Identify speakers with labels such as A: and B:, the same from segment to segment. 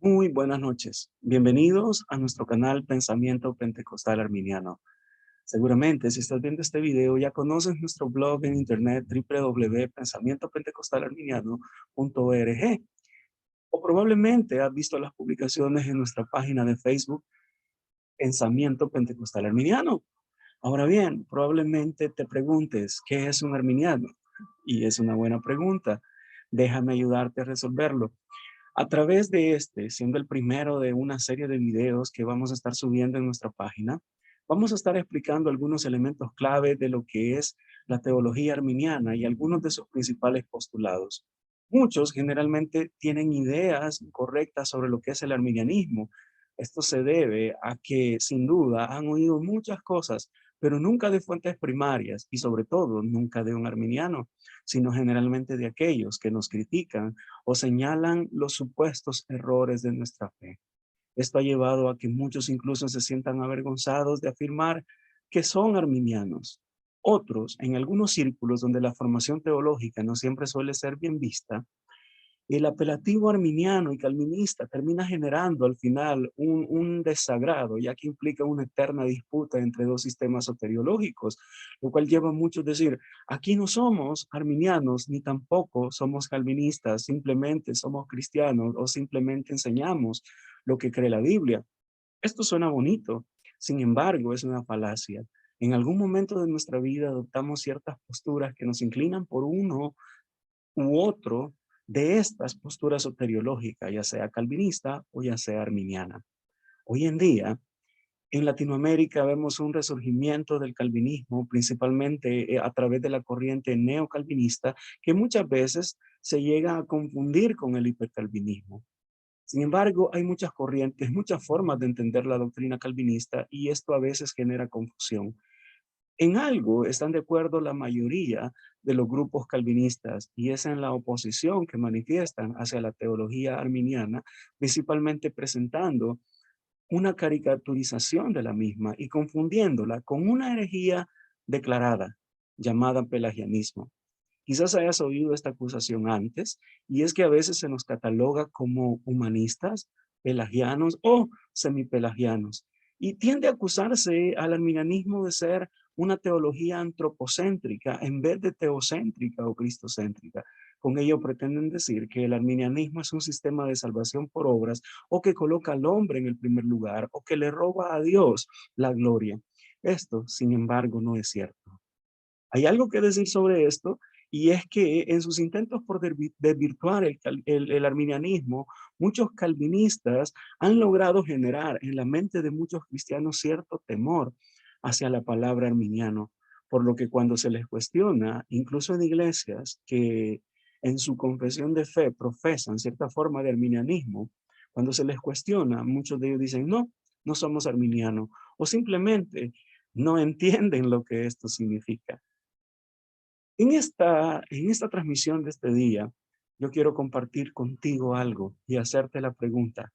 A: Muy buenas noches. Bienvenidos a nuestro canal Pensamiento Pentecostal Arminiano. Seguramente, si estás viendo este video, ya conoces nuestro blog en internet www.pensamientopentecostalarminiano.org o probablemente has visto las publicaciones en nuestra página de Facebook Pensamiento Pentecostal Arminiano. Ahora bien, probablemente te preguntes, ¿qué es un arminiano? Y es una buena pregunta. Déjame ayudarte a resolverlo. A través de siendo el primero de una serie de videos que vamos a estar subiendo en nuestra página, vamos a estar explicando algunos elementos clave de lo que es la teología arminiana y algunos de sus principales postulados. Muchos generalmente tienen ideas incorrectas sobre lo que es el arminianismo. Esto se debe a que, sin duda, han oído muchas cosas, pero nunca de fuentes primarias y sobre todo nunca de un arminiano, sino generalmente de aquellos que nos critican o señalan los supuestos errores de nuestra fe. Esto ha llevado a que muchos incluso se sientan avergonzados de afirmar que son arminianos. Otros, en algunos círculos donde la formación teológica no siempre suele ser bien vista, el apelativo arminiano y calvinista termina generando al final un desagrado, ya que implica una eterna disputa entre dos sistemas soteriológicos, lo cual lleva a muchos a decir, aquí no somos arminianos ni tampoco somos calvinistas, simplemente somos cristianos o simplemente enseñamos lo que cree la Biblia. Esto suena bonito, sin embargo es una falacia. En algún momento de nuestra vida adoptamos ciertas posturas que nos inclinan por uno u otro de estas posturas soteriológicas, ya sea calvinista o ya sea arminiana. Hoy en día, en Latinoamérica vemos un resurgimiento del calvinismo, principalmente a través de la corriente neocalvinista, que muchas veces se llega a confundir con el hipercalvinismo. Sin embargo, hay muchas corrientes, muchas formas de entender la doctrina calvinista y esto a veces genera confusión. En algo están de acuerdo la mayoría de los grupos calvinistas y es en la oposición que manifiestan hacia la teología arminiana, principalmente presentando una caricaturización de la misma y confundiéndola con una herejía declarada llamada pelagianismo. Quizás hayas oído esta acusación antes y es que a veces se nos cataloga como humanistas, pelagianos o semipelagianos y tiende a acusarse al arminianismo de ser una teología antropocéntrica en vez de teocéntrica o cristocéntrica. Con ello pretenden decir que el arminianismo es un sistema de salvación por obras o que coloca al hombre en el primer lugar o que le roba a Dios la gloria. Esto, sin embargo, no es cierto. Hay algo que decir sobre esto y es que en sus intentos por desvirtuar el arminianismo, muchos calvinistas han logrado generar en la mente de muchos cristianos cierto temor hacia la palabra arminiano, por lo que cuando se les cuestiona, incluso en iglesias que en su confesión de fe profesan cierta forma de arminianismo, cuando se les cuestiona, muchos de ellos dicen, no, no somos arminianos, o simplemente no entienden lo que esto significa. En esta transmisión de este día, yo quiero compartir contigo algo y hacerte la pregunta,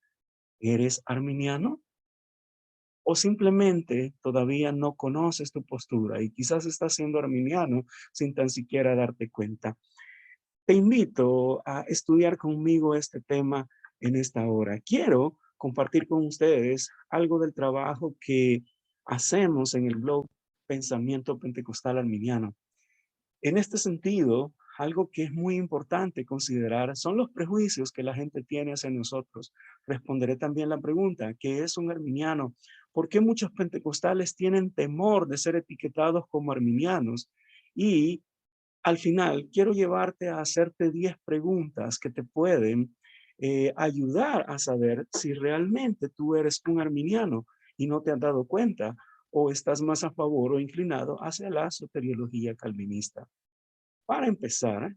A: ¿eres arminiano? ¿O simplemente todavía no conoces tu postura y quizás estás siendo arminiano sin tan siquiera darte cuenta? Te invito a estudiar conmigo este tema en esta hora. Quiero compartir con ustedes algo del trabajo que hacemos en el blog Pensamiento Pentecostal Arminiano. En este sentido, algo que es muy importante considerar son los prejuicios que la gente tiene hacia nosotros. Responderé también la pregunta, ¿qué es un arminiano? ¿Por qué muchos pentecostales tienen temor de ser etiquetados como arminianos? Y al final, quiero llevarte a hacerte 10 preguntas que te pueden ayudar a saber si realmente tú eres un arminiano y no te has dado cuenta o estás más a favor o inclinado hacia la soteriología calvinista. Para empezar,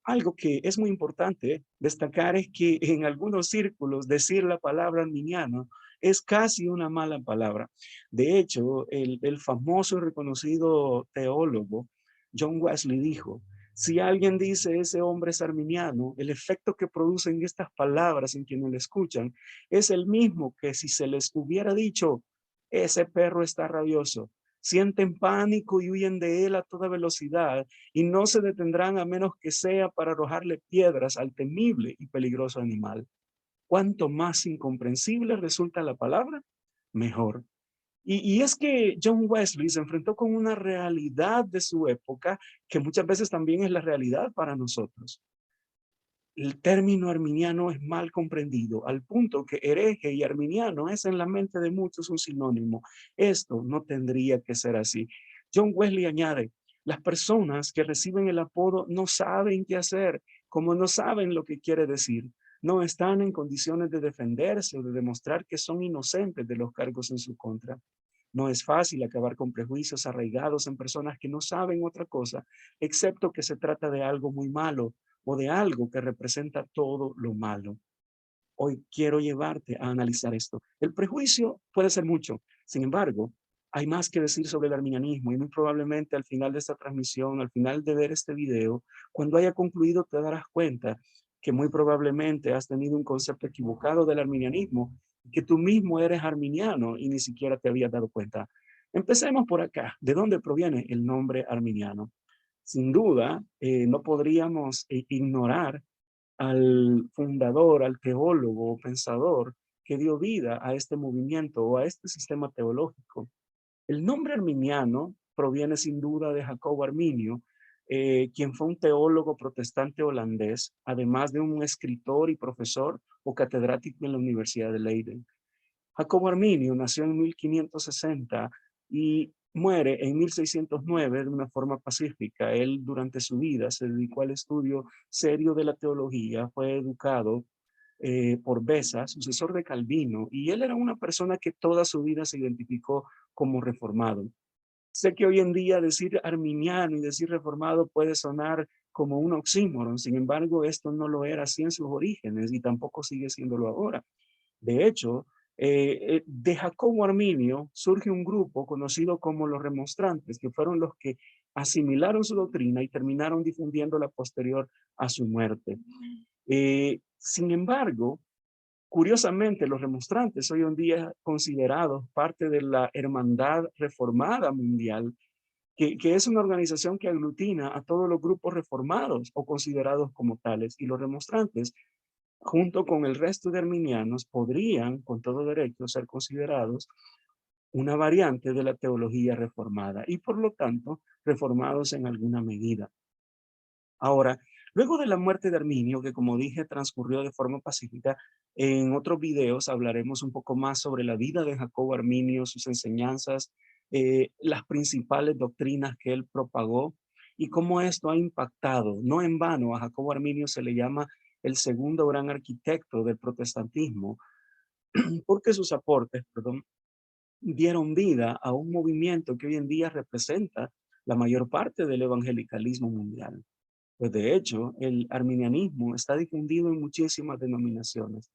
A: algo que es muy importante destacar es que en algunos círculos decir la palabra arminiano es casi una mala palabra. De hecho, el famoso y reconocido teólogo John Wesley dijo, si alguien dice ese hombre es arminiano, el efecto que producen estas palabras en quienes le escuchan es el mismo que si se les hubiera dicho, ese perro está rabioso. Sienten pánico y huyen de él a toda velocidad y no se detendrán a menos que sea para arrojarle piedras al temible y peligroso animal. Cuanto más incomprensible resulta la palabra, mejor. Y es que John Wesley se enfrentó con una realidad de su época que muchas veces también es la realidad para nosotros. El término arminiano es mal comprendido, al punto que hereje y arminiano es en la mente de muchos un sinónimo. Esto no tendría que ser así. John Wesley añade, las personas que reciben el apodo no saben qué hacer, como no saben lo que quiere decir. No están en condiciones de defenderse o de demostrar que son inocentes de los cargos en su contra. No es fácil acabar con prejuicios arraigados en personas que no saben otra cosa, excepto que se trata de algo muy malo o de algo que representa todo lo malo. Hoy quiero llevarte a analizar esto. El prejuicio puede ser mucho, sin embargo, hay más que decir sobre el arminianismo y muy probablemente al final de esta transmisión, al final de ver este video, cuando haya concluido te darás cuenta que muy probablemente has tenido un concepto equivocado del arminianismo, que tú mismo eres arminiano y ni siquiera te habías dado cuenta. Empecemos por acá. ¿De dónde proviene el nombre arminiano? Sin duda, no podríamos ignorar al fundador, al teólogo o pensador que dio vida a este movimiento o a este sistema teológico. El nombre arminiano proviene sin duda de Jacobo Arminio, quien fue un teólogo protestante holandés, además de un escritor y profesor o catedrático en la Universidad de Leiden. Jacobo Arminio nació en 1560 y muere en 1609 de una forma pacífica. Él durante su vida se dedicó al estudio serio de la teología, fue educado por Besa, sucesor de Calvino, y él era una persona que toda su vida se identificó como reformado. Sé que hoy en día decir arminiano y decir reformado puede sonar como un oxímoron, sin embargo, esto no lo era así en sus orígenes y tampoco sigue siéndolo ahora. De hecho, de Jacobo Arminio surge un grupo conocido como los remonstrantes, que fueron los que asimilaron su doctrina y terminaron difundiéndola posterior a su muerte. Sin embargo, curiosamente, los remonstrantes hoy en día considerados parte de la Hermandad Reformada Mundial, que es una organización que aglutina a todos los grupos reformados o considerados como tales. Y los remonstrantes junto con el resto de arminianos, podrían, con todo derecho, ser considerados una variante de la teología reformada y por lo tanto reformados en alguna medida. Ahora, luego de la muerte de Arminio, que como dije transcurrió de forma pacífica, en otros videos hablaremos un poco más sobre la vida de Jacobo Arminio, sus enseñanzas, las principales doctrinas que él propagó y cómo esto ha impactado. No en vano a Jacobo Arminio se le llama el segundo gran arquitecto del protestantismo, porque sus aportes, perdón, dieron vida a un movimiento que hoy en día representa la mayor parte del evangelicalismo mundial. Pues de hecho, el arminianismo está difundido en muchísimas denominaciones.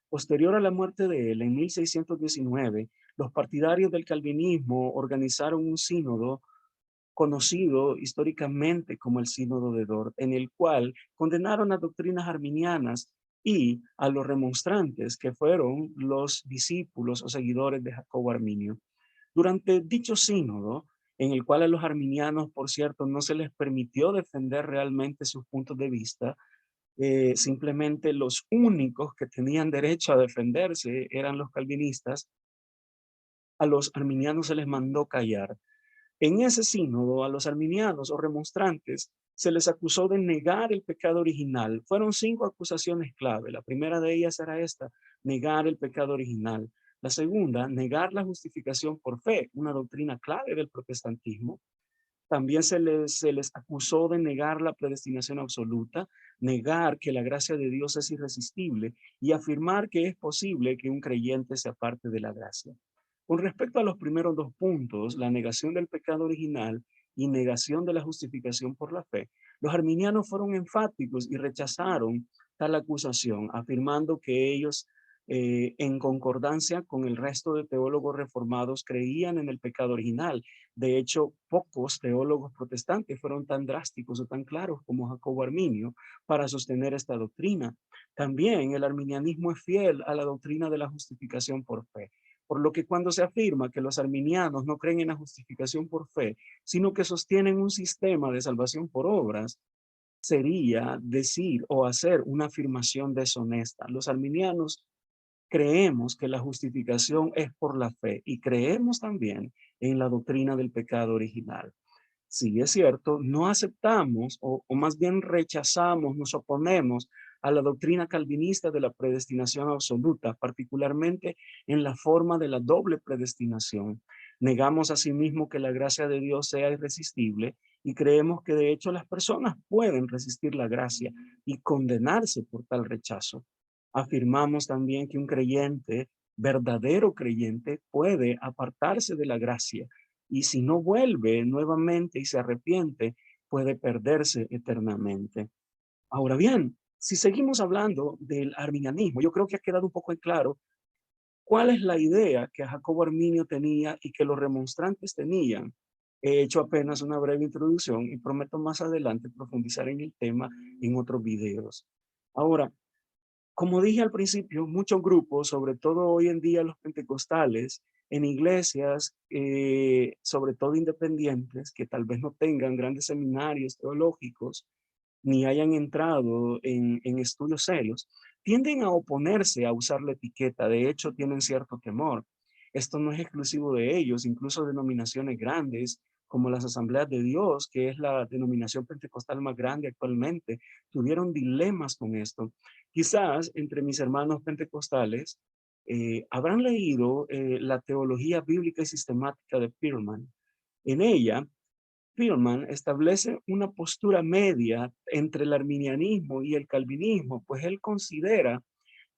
A: Posterior a la muerte de él, en 1619, los partidarios del calvinismo organizaron un sínodo conocido históricamente como el Sínodo de Dort, en el cual condenaron las doctrinas arminianas y a los remonstrantes, que fueron los discípulos o seguidores de Jacobo Arminio. Durante dicho sínodo, en el cual a los arminianos, por cierto, no se les permitió defender realmente sus puntos de vista, simplemente los únicos que tenían derecho a defenderse eran los calvinistas, a los arminianos se les mandó callar. En ese sínodo, a los arminianos o remonstrantes se les acusó de negar el pecado original. Fueron 5 acusaciones clave. La primera de ellas era esta, negar el pecado original. La segunda, negar la justificación por fe, una doctrina clave del protestantismo. También se les acusó de negar la predestinación absoluta, negar que la gracia de Dios es irresistible y afirmar que es posible que un creyente se aparte de la gracia. Con respecto a los primeros dos puntos, la negación del pecado original y negación de la justificación por la fe, los arminianos fueron enfáticos y rechazaron tal acusación, afirmando que ellos, en concordancia con el resto de teólogos reformados, creían en el pecado original. De hecho, pocos teólogos protestantes fueron tan drásticos o tan claros como Jacobo Arminio para sostener esta doctrina. También el arminianismo es fiel a la doctrina de la justificación por fe. Por lo que cuando se afirma que los arminianos no creen en la justificación por fe, sino que sostienen un sistema de salvación por obras, sería decir o hacer una afirmación deshonesta. Los arminianos creemos que la justificación es por la fe y creemos también en la doctrina del pecado original. Sí, es cierto, no aceptamos o más bien rechazamos, nos oponemos a la doctrina calvinista de la predestinación absoluta, particularmente en la forma de la doble predestinación. Negamos asimismo que la gracia de Dios sea irresistible y creemos que de hecho las personas pueden resistir la gracia y condenarse por tal rechazo. Afirmamos también que un creyente, verdadero creyente, puede apartarse de la gracia y si no vuelve nuevamente y se arrepiente, puede perderse eternamente. Ahora bien, si seguimos hablando del arminianismo, yo creo que ha quedado un poco en claro cuál es la idea que Jacobo Arminio tenía y que los remonstrantes tenían. He hecho apenas una breve introducción y prometo más adelante profundizar en el tema en otros videos. Ahora, como dije al principio, muchos grupos, sobre todo hoy en día los pentecostales, en iglesias, sobre todo independientes, que tal vez no tengan grandes seminarios teológicos, ni hayan entrado en estudios serios, tienden a oponerse a usar la etiqueta. De hecho, tienen cierto temor. Esto no es exclusivo de ellos, incluso denominaciones grandes como las Asambleas de Dios, que es la denominación pentecostal más grande actualmente, tuvieron dilemas con esto. Quizás entre mis hermanos pentecostales habrán leído la teología bíblica y sistemática de Pearlman. En ella, Pearlman establece una postura media entre el arminianismo y el calvinismo, pues él considera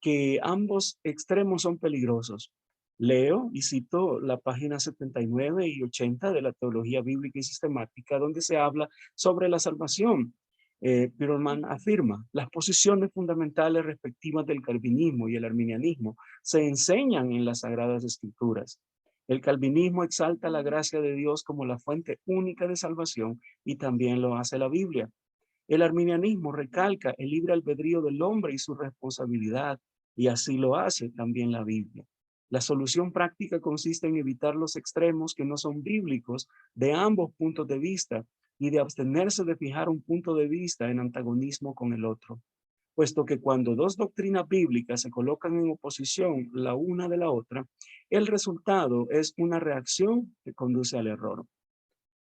A: que ambos extremos son peligrosos. Leo y cito la página 79 y 80 de la Teología Bíblica y Sistemática, donde se habla sobre la salvación. Pearlman afirma, las posiciones fundamentales respectivas del calvinismo y el arminianismo se enseñan en las Sagradas Escrituras. El calvinismo exalta la gracia de Dios como la fuente única de salvación y también lo hace la Biblia. El arminianismo recalca el libre albedrío del hombre y su responsabilidad, y así lo hace también la Biblia. La solución práctica consiste en evitar los extremos que no son bíblicos de ambos puntos de vista y de abstenerse de fijar un punto de vista en antagonismo con el otro, puesto que cuando dos doctrinas bíblicas se colocan en oposición la una de la otra, el resultado es una reacción que conduce al error.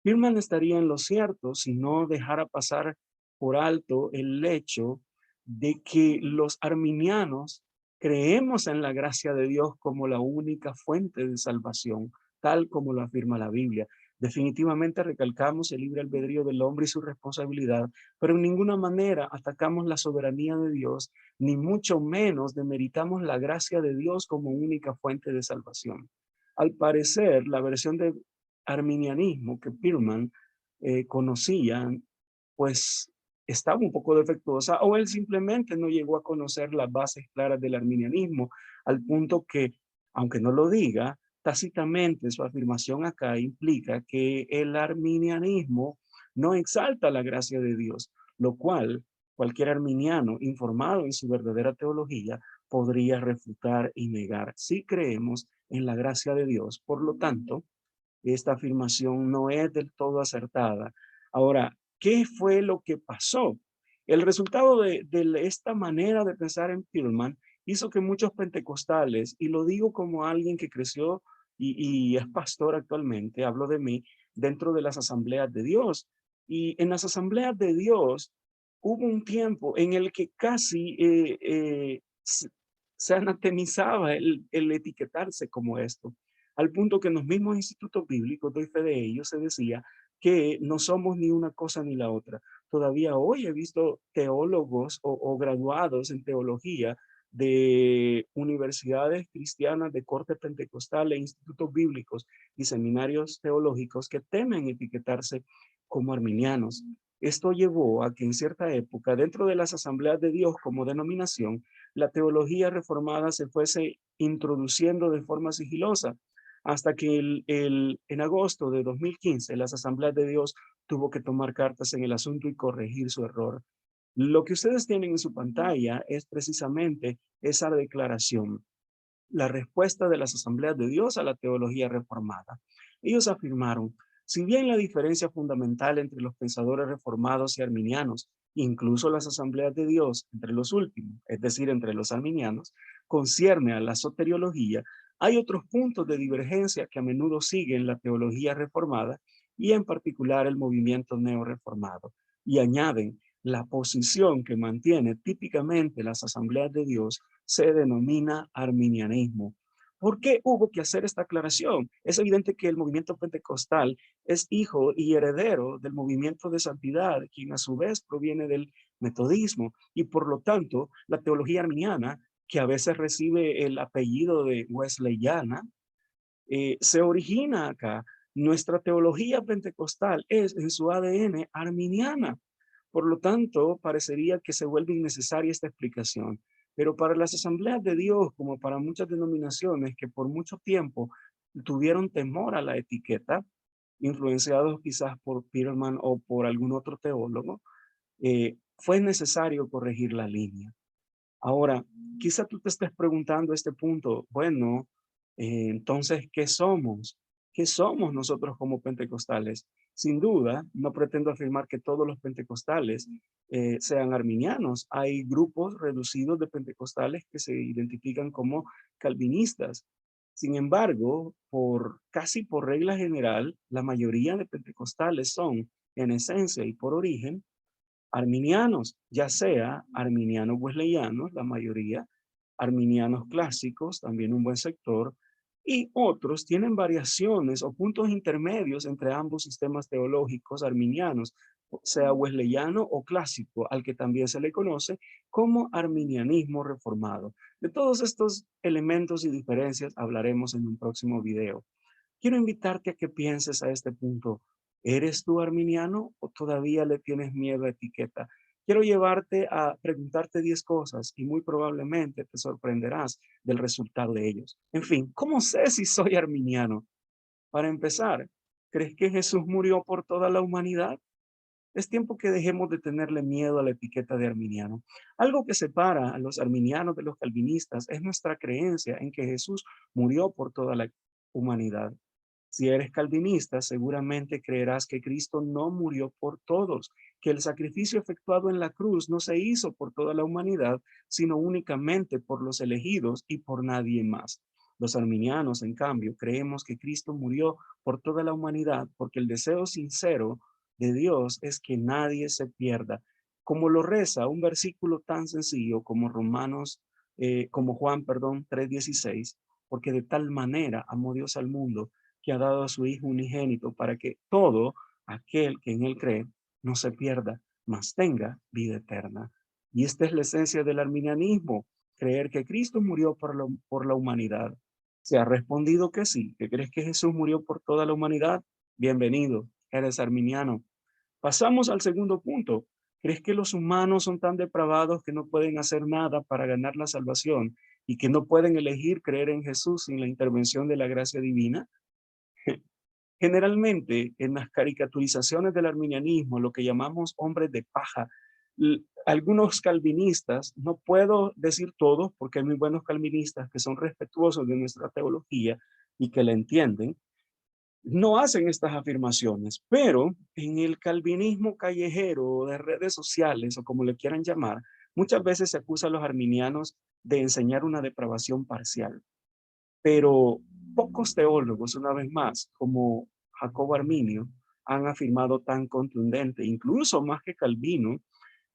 A: Firman estaría en lo cierto si no dejara pasar por alto el hecho de que los arminianos creemos en la gracia de Dios como la única fuente de salvación, tal como lo afirma la Biblia. Definitivamente recalcamos el libre albedrío del hombre y su responsabilidad, pero en ninguna manera atacamos la soberanía de Dios, ni mucho menos demeritamos la gracia de Dios como única fuente de salvación. Al parecer, la versión de arminianismo que Pearlman conocía, pues estaba un poco defectuosa o él simplemente no llegó a conocer las bases claras del arminianismo, al punto que, aunque no lo diga, tácitamente su afirmación acá implica que el arminianismo no exalta la gracia de Dios, lo cual cualquier arminiano informado en su verdadera teología podría refutar y negar. Si creemos en la gracia de Dios, por lo tanto, esta afirmación no es del todo acertada. Ahora, ¿qué fue lo que pasó? El resultado de esta manera de pensar en Pillman hizo que muchos pentecostales, y lo digo como alguien que creció y es pastor actualmente, hablo de mí, dentro de las asambleas de Dios. Y en las asambleas de Dios hubo un tiempo en el que casi se anatemizaba el etiquetarse como esto, al punto que en los mismos institutos bíblicos, doy fe de ellos, se decía que no somos ni una cosa ni la otra. Todavía hoy he visto teólogos o graduados en teología de universidades cristianas de corte pentecostal e institutos bíblicos y seminarios teológicos que temen etiquetarse como arminianos. Esto llevó a que en cierta época, dentro de las asambleas de Dios como denominación, la teología reformada se fuese introduciendo de forma sigilosa, hasta que en agosto de 2015 las asambleas de Dios tuvo que tomar cartas en el asunto y corregir su error. Lo que ustedes tienen en su pantalla es precisamente esa declaración, la respuesta de las asambleas de Dios a la teología reformada. Ellos afirmaron, si bien la diferencia fundamental entre los pensadores reformados y arminianos incluso las asambleas de Dios entre los últimos, es decir, entre los arminianos, concierne a la soteriología, hay otros puntos de divergencia que a menudo siguen la teología reformada y en particular el movimiento neoreformado, y añaden la posición que mantiene típicamente las asambleas de Dios se denomina arminianismo. ¿Por qué hubo que hacer esta aclaración? Es evidente que el movimiento pentecostal es hijo y heredero del movimiento de santidad, quien a su vez proviene del metodismo, y por lo tanto la teología arminiana, que a veces recibe el apellido de wesleyana, se origina acá. Nuestra teología pentecostal es en su ADN arminiana. Por lo tanto, parecería que se vuelve innecesaria esta explicación. Pero para las asambleas de Dios, como para muchas denominaciones que por mucho tiempo tuvieron temor a la etiqueta, influenciados quizás por Peterman o por algún otro teólogo, fue necesario corregir la línea. Ahora, quizá tú te estés preguntando a este punto, bueno, entonces, ¿qué somos? ¿Qué somos nosotros como pentecostales? Sin duda, no pretendo afirmar que todos los pentecostales sean arminianos. Hay grupos reducidos de pentecostales que se identifican como calvinistas. Sin embargo, casi por regla general, la mayoría de pentecostales son, en esencia y por origen, arminianos, ya sea arminianos wesleyanos, la mayoría, arminianos clásicos, también un buen sector, y otros tienen variaciones o puntos intermedios entre ambos sistemas teológicos arminianos, sea wesleyano o clásico, al que también se le conoce como arminianismo reformado. De todos estos elementos y diferencias hablaremos en un próximo video. Quiero invitarte a que pienses a este punto. ¿Eres tú arminiano o todavía le tienes miedo a etiqueta? Quiero llevarte a preguntarte 10 cosas y muy probablemente te sorprenderás del resultado de ellos. En fin, ¿cómo sé si soy arminiano? Para empezar, ¿crees que Jesús murió por toda la humanidad? Es tiempo que dejemos de tenerle miedo a la etiqueta de arminiano. Algo que separa a los arminianos de los calvinistas es nuestra creencia en que Jesús murió por toda la humanidad. Si eres calvinista, seguramente creerás que Cristo no murió por todos, que el sacrificio efectuado en la cruz no se hizo por toda la humanidad, sino únicamente por los elegidos y por nadie más. Los arminianos, en cambio, creemos que Cristo murió por toda la humanidad porque el deseo sincero de Dios es que nadie se pierda. Como lo reza un versículo tan sencillo como como Juan, perdón, 3:16, porque de tal manera amó Dios al mundo que ha dado a su Hijo unigénito para que todo aquel que en él cree no se pierda, mas tenga vida eterna. Y esta es la esencia del arminianismo, creer que Cristo murió por la humanidad. ¿Se ha respondido que sí? ¿Que crees que Jesús murió por toda la humanidad? Bienvenido, eres arminiano. Pasamos al segundo punto. ¿Crees que los humanos son tan depravados que no pueden hacer nada para ganar la salvación y que no pueden elegir creer en Jesús sin la intervención de la gracia divina? Generalmente, en las caricaturizaciones del arminianismo, lo que llamamos hombres de paja, algunos calvinistas, no puedo decir todos, porque hay muy buenos calvinistas que son respetuosos de nuestra teología y que la entienden, no hacen estas afirmaciones, pero en el calvinismo callejero de redes sociales o como le quieran llamar, muchas veces se acusa a los arminianos de enseñar una depravación parcial. Pero pocos teólogos, una vez más, como Jacobo Arminio, han afirmado tan contundente, incluso más que Calvino.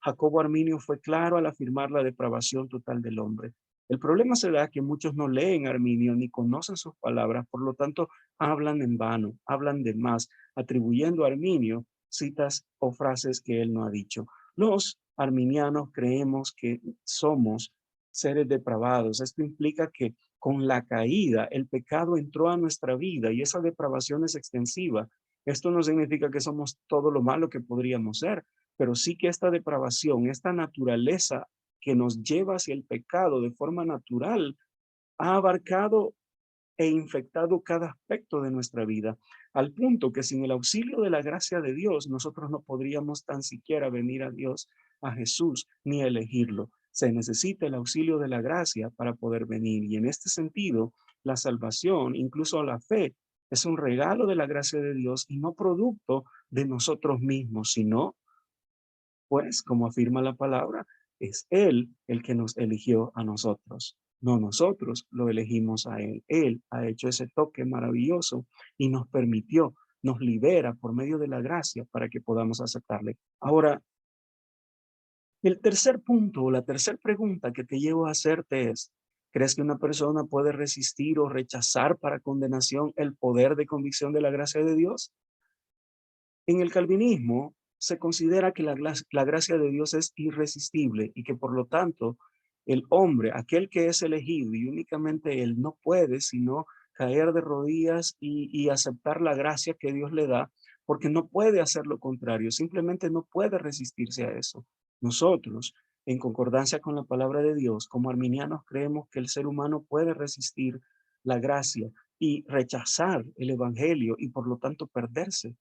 A: Jacobo Arminio fue claro al afirmar la depravación total del hombre. El problema será que muchos no leen Arminio ni conocen sus palabras, por lo tanto hablan en vano, hablan de más, atribuyendo a Arminio citas o frases que él no ha dicho. Los arminianos creemos que somos seres depravados. Esto implica que con la caída el pecado entró a nuestra vida y esa depravación es extensiva. Esto no significa que somos todo lo malo que podríamos ser, pero sí que esta depravación, esta naturaleza que nos lleva hacia el pecado de forma natural, ha abarcado e infectado cada aspecto de nuestra vida, al punto que sin el auxilio de la gracia de Dios, nosotros no podríamos tan siquiera venir a Dios, a Jesús, ni elegirlo. Se necesita el auxilio de la gracia para poder venir. Y en este sentido, la salvación, incluso la fe, es un regalo de la gracia de Dios y no producto de nosotros mismos, sino Pues, como afirma la palabra, es Él el que nos eligió a nosotros. No nosotros lo elegimos a Él. Él ha hecho ese toque maravilloso y nos permitió, nos libera por medio de la gracia para que podamos aceptarle. Ahora, el tercer punto o la tercera pregunta que te llevo a hacerte es, ¿crees que una persona puede resistir o rechazar para condenación el poder de convicción de la gracia de Dios? En el calvinismo se considera que la gracia de Dios es irresistible y que por lo tanto el hombre, aquel que es elegido y únicamente él no puede sino caer de rodillas y aceptar la gracia que Dios le da, porque no puede hacer lo contrario, simplemente no puede resistirse a eso. Nosotros, en concordancia con la palabra de Dios, como arminianos creemos que el ser humano puede resistir la gracia y rechazar el evangelio y por lo tanto perderse.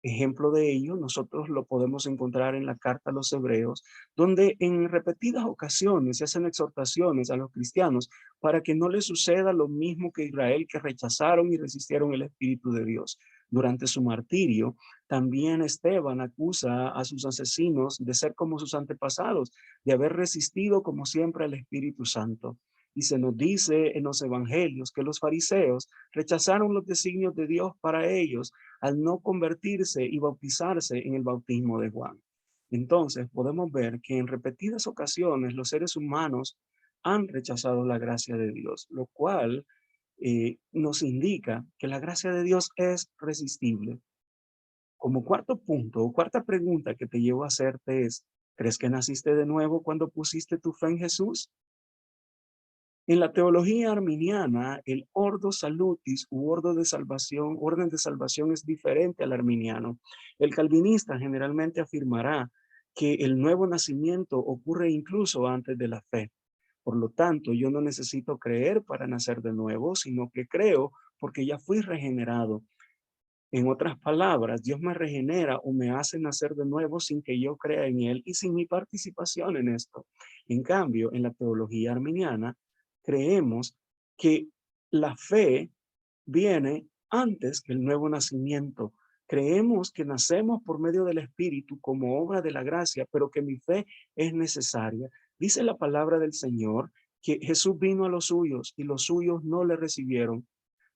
A: Ejemplo de ello, nosotros lo podemos encontrar en la carta a los Hebreos, donde en repetidas ocasiones se hacen exhortaciones a los cristianos para que no les suceda lo mismo que Israel, que rechazaron y resistieron el Espíritu de Dios. Durante su martirio, también Esteban acusa a sus asesinos de ser como sus antepasados, de haber resistido como siempre al Espíritu Santo. Y se nos dice en los evangelios que los fariseos rechazaron los designios de Dios para ellos al no convertirse y bautizarse en el bautismo de Juan. Entonces podemos ver que en repetidas ocasiones los seres humanos han rechazado la gracia de Dios, lo cual nos indica que la gracia de Dios es resistible. Como cuarto punto o cuarta pregunta que te llevo a hacerte es, ¿crees que naciste de nuevo cuando pusiste tu fe en Jesús? En la teología arminiana, el ordo salutis u orden de salvación es diferente al arminiano. El calvinista generalmente afirmará que el nuevo nacimiento ocurre incluso antes de la fe. Por lo tanto, yo no necesito creer para nacer de nuevo, sino que creo porque ya fui regenerado. En otras palabras, Dios me regenera o me hace nacer de nuevo sin que yo crea en Él y sin mi participación en esto. En cambio, en la teología arminiana, creemos que la fe viene antes que el nuevo nacimiento. Creemos que nacemos por medio del Espíritu como obra de la gracia, pero que mi fe es necesaria. Dice la palabra del Señor que Jesús vino a los suyos y los suyos no le recibieron,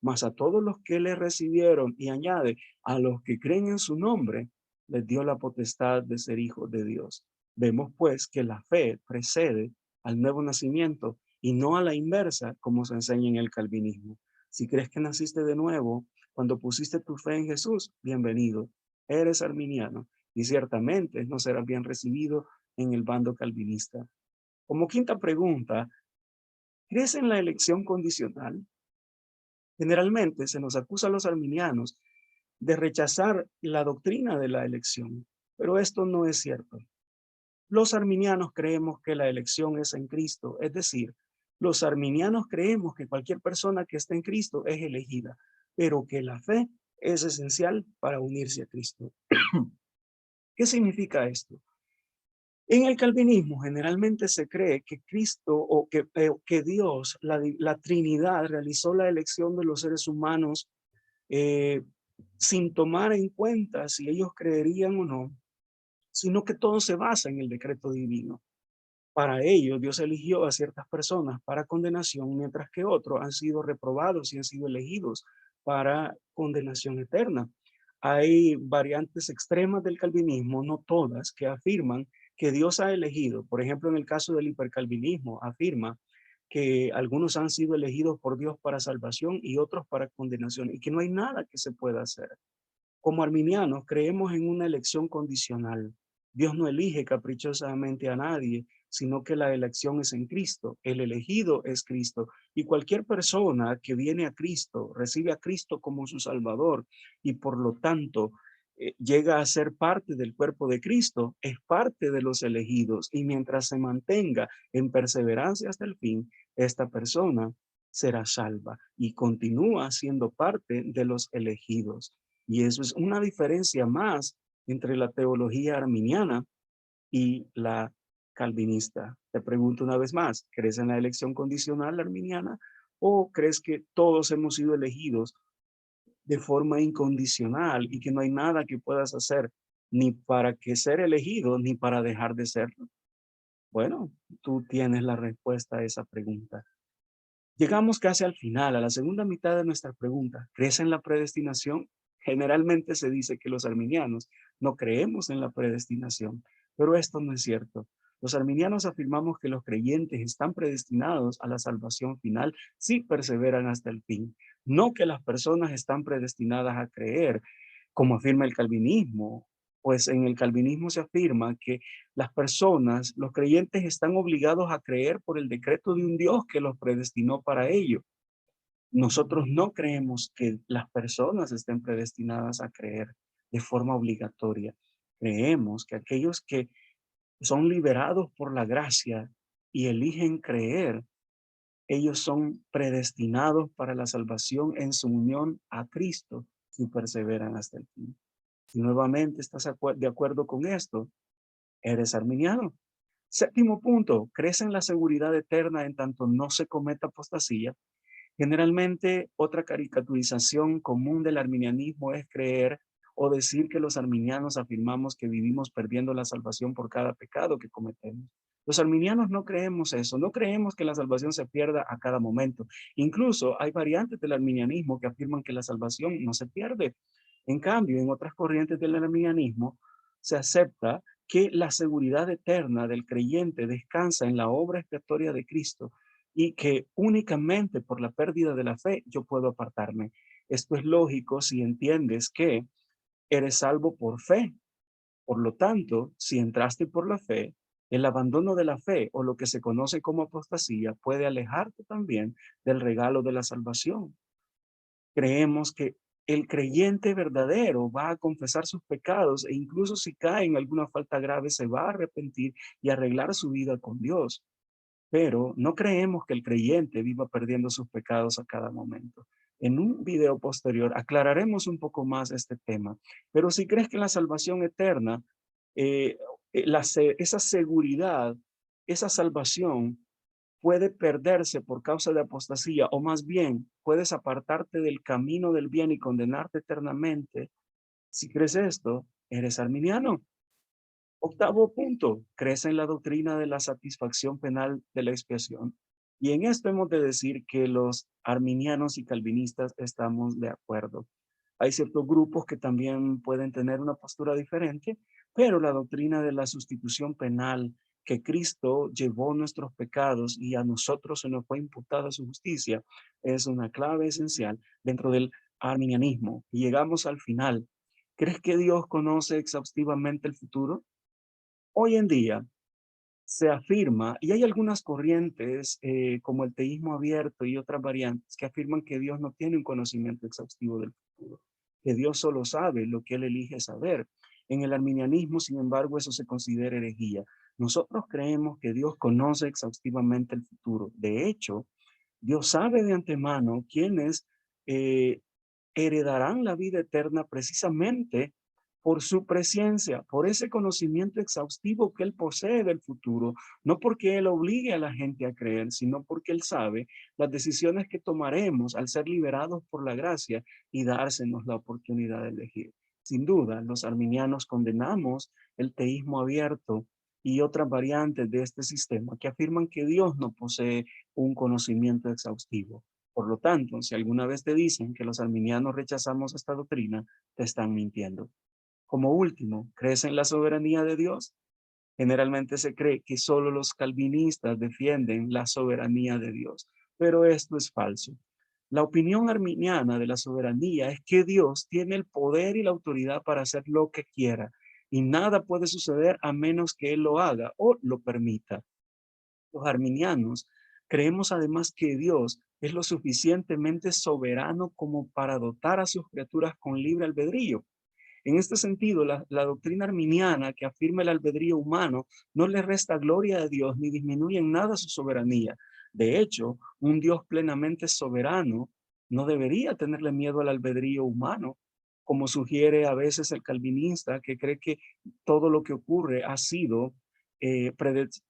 A: mas a todos los que le recibieron, y añade, a los que creen en su nombre, les dio la potestad de ser hijos de Dios. Vemos pues que la fe precede al nuevo nacimiento y no a la inversa, como se enseña en el calvinismo. Si crees que naciste de nuevo cuando pusiste tu fe en Jesús, bienvenido. Eres arminiano y ciertamente no serás bien recibido en el bando calvinista. Como quinta pregunta, ¿crees en la elección condicional? Generalmente se nos acusa a los arminianos de rechazar la doctrina de la elección, pero esto no es cierto. Los arminianos creemos que la elección es en Cristo, es decir, los arminianos creemos que cualquier persona que esté en Cristo es elegida, pero que la fe es esencial para unirse a Cristo. ¿Qué significa esto? En el calvinismo generalmente se cree que Cristo o que Dios, la Trinidad, realizó la elección de los seres humanos eh, sin tomar en cuenta si ellos creerían o no, sino que todo se basa en el decreto divino. Para ello, Dios eligió a ciertas personas para condenación, mientras que otros han sido reprobados y han sido elegidos para condenación eterna. Hay variantes extremas del calvinismo, no todas, que afirman que Dios ha elegido. Por ejemplo, en el caso del hipercalvinismo, afirma que algunos han sido elegidos por Dios para salvación y otros para condenación, y que no hay nada que se pueda hacer. Como arminianos creemos en una elección condicional. Dios no elige caprichosamente a nadie, sino que la elección es en Cristo. El elegido es Cristo. Y cualquier persona que viene a Cristo, recibe a Cristo como su Salvador y por lo tanto llega a ser parte del cuerpo de Cristo, es parte de los elegidos. Y mientras se mantenga en perseverancia hasta el fin, esta persona será salva y continúa siendo parte de los elegidos. Y eso es una diferencia más entre la teología arminiana y la calvinista. Te pregunto una vez más, ¿crees en la elección condicional arminiana o crees que todos hemos sido elegidos de forma incondicional y que no hay nada que puedas hacer ni para que ser elegido, ni para dejar de serlo. Bueno, tú tienes la respuesta a esa pregunta. Llegamos casi al final, a la segunda mitad de nuestra pregunta. ¿Crees en la predestinación? Generalmente se dice que los arminianos no creemos en la predestinación, pero esto no es cierto. Los arminianos afirmamos que los creyentes están predestinados a la salvación final si perseveran hasta el fin, no que las personas están predestinadas a creer, como afirma el calvinismo. Pues en el calvinismo se afirma que las personas, los creyentes están obligados a creer por el decreto de un Dios que los predestinó para ello. Nosotros no creemos que las personas estén predestinadas a creer de forma obligatoria. Creemos que aquellos que son liberados por la gracia y eligen creer, ellos son predestinados para la salvación en su unión a Cristo si perseveran hasta el fin. Si nuevamente estás de acuerdo con esto, eres arminiano. Séptimo punto, ¿crees en la seguridad eterna en tanto no se cometa apostasía? Generalmente, otra caricaturización común del arminianismo es creer o decir que los arminianos afirmamos que vivimos perdiendo la salvación por cada pecado que cometemos. Los arminianos no creemos eso, no creemos que la salvación se pierda a cada momento. Incluso hay variantes del arminianismo que afirman que la salvación no se pierde. En cambio, en otras corrientes del arminianismo se acepta que la seguridad eterna del creyente descansa en la obra expiatoria de Cristo y que únicamente por la pérdida de la fe yo puedo apartarme. Esto es lógico si entiendes que eres salvo por fe. Por lo tanto, si entraste por la fe, el abandono de la fe o lo que se conoce como apostasía puede alejarte también del regalo de la salvación. Creemos que el creyente verdadero va a confesar sus pecados e incluso si cae en alguna falta grave se va a arrepentir y arreglar su vida con Dios. Pero no creemos que el creyente viva perdiendo sus pecados a cada momento. En un video posterior aclararemos un poco más este tema. Pero si crees que la salvación eterna, eh, esa seguridad, esa salvación puede perderse por causa de apostasía, o más bien puedes apartarte del camino del bien y condenarte eternamente, si crees esto, eres arminiano. Octavo punto, crece en la doctrina de la satisfacción penal de la expiación. Y en esto hemos de decir que los arminianos y calvinistas estamos de acuerdo. Hay ciertos grupos que también pueden tener una postura diferente, pero la doctrina de la sustitución penal, que Cristo llevó nuestros pecados y a nosotros se nos fue imputada su justicia, es una clave esencial dentro del arminianismo. Y llegamos al final. ¿Crees que Dios conoce exhaustivamente el futuro? Hoy en día se afirma, y hay algunas corrientes como el teísmo abierto y otras variantes que afirman que Dios no tiene un conocimiento exhaustivo del futuro, que Dios solo sabe lo que Él elige saber. En el arminianismo, sin embargo, eso se considera herejía. Nosotros creemos que Dios conoce exhaustivamente el futuro. De hecho, Dios sabe de antemano quiénes eh, heredarán la vida eterna precisamente por su presencia, por ese conocimiento exhaustivo que Él posee del futuro, no porque Él obligue a la gente a creer, sino porque Él sabe las decisiones que tomaremos al ser liberados por la gracia y dársenos la oportunidad de elegir. Sin duda, los arminianos condenamos el teísmo abierto y otras variantes de este sistema que afirman que Dios no posee un conocimiento exhaustivo. Por lo tanto, si alguna vez te dicen que los arminianos rechazamos esta doctrina, te están mintiendo. Como último, ¿crees en la soberanía de Dios? Generalmente se cree que solo los calvinistas defienden la soberanía de Dios, pero esto es falso. La opinión arminiana de la soberanía es que Dios tiene el poder y la autoridad para hacer lo que quiera y nada puede suceder a menos que Él lo haga o lo permita. Los arminianos creemos además que Dios es lo suficientemente soberano como para dotar a sus criaturas con libre albedrío. En este sentido, la doctrina arminiana que afirma el albedrío humano no le resta gloria a Dios ni disminuye en nada su soberanía. De hecho, un Dios plenamente soberano no debería tenerle miedo al albedrío humano, como sugiere a veces el calvinista, que cree que todo lo que ocurre ha sido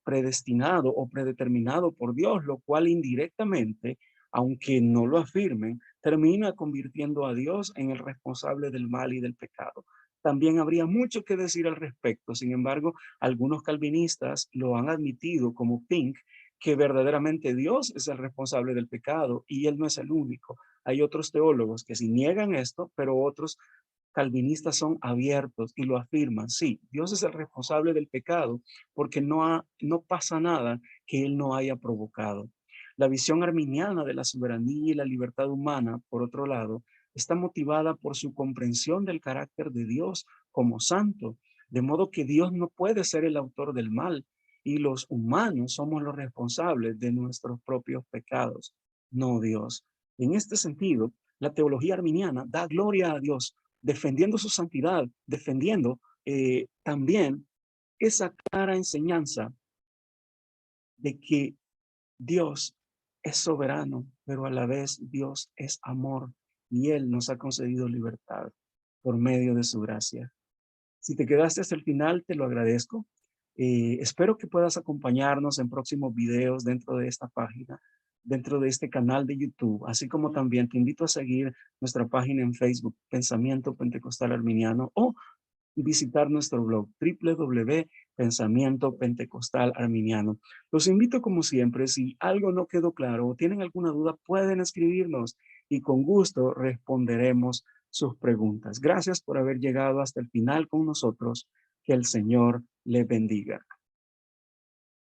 A: predestinado o predeterminado por Dios, lo cual indirectamente, aunque no lo afirmen, termina convirtiendo a Dios en el responsable del mal y del pecado. también habría mucho que decir al respecto. Sin embargo, algunos calvinistas lo han admitido como Pink, que verdaderamente Dios es el responsable del pecado y Él no es el único. Hay otros teólogos que sí niegan esto, pero otros calvinistas son abiertos y lo afirman. Sí, Dios es el responsable del pecado porque no pasa nada que Él no haya provocado. La visión arminiana de la soberanía y la libertad humana, por otro lado, está motivada por su comprensión del carácter de Dios como santo, de modo que Dios no puede ser el autor del mal y los humanos somos los responsables de nuestros propios pecados, no Dios. En este sentido, la teología arminiana da gloria a Dios defendiendo su santidad, defendiendo también esa clara enseñanza de que Dios es soberano, pero a la vez Dios es amor y Él nos ha concedido libertad por medio de su gracia. Si te quedaste hasta el final, te lo agradezco. Espero que puedas acompañarnos en próximos videos dentro de esta página, dentro de este canal de YouTube, así como también te invito a seguir nuestra página en Facebook, Pensamiento Pentecostal Arminiano, o visitar nuestro blog www.pensamiento pentecostal arminiano. Los invito como siempre, si algo no quedó claro o tienen alguna duda, pueden escribirnos y con gusto responderemos sus preguntas. Gracias por haber llegado hasta el final con nosotros. Que el Señor le bendiga.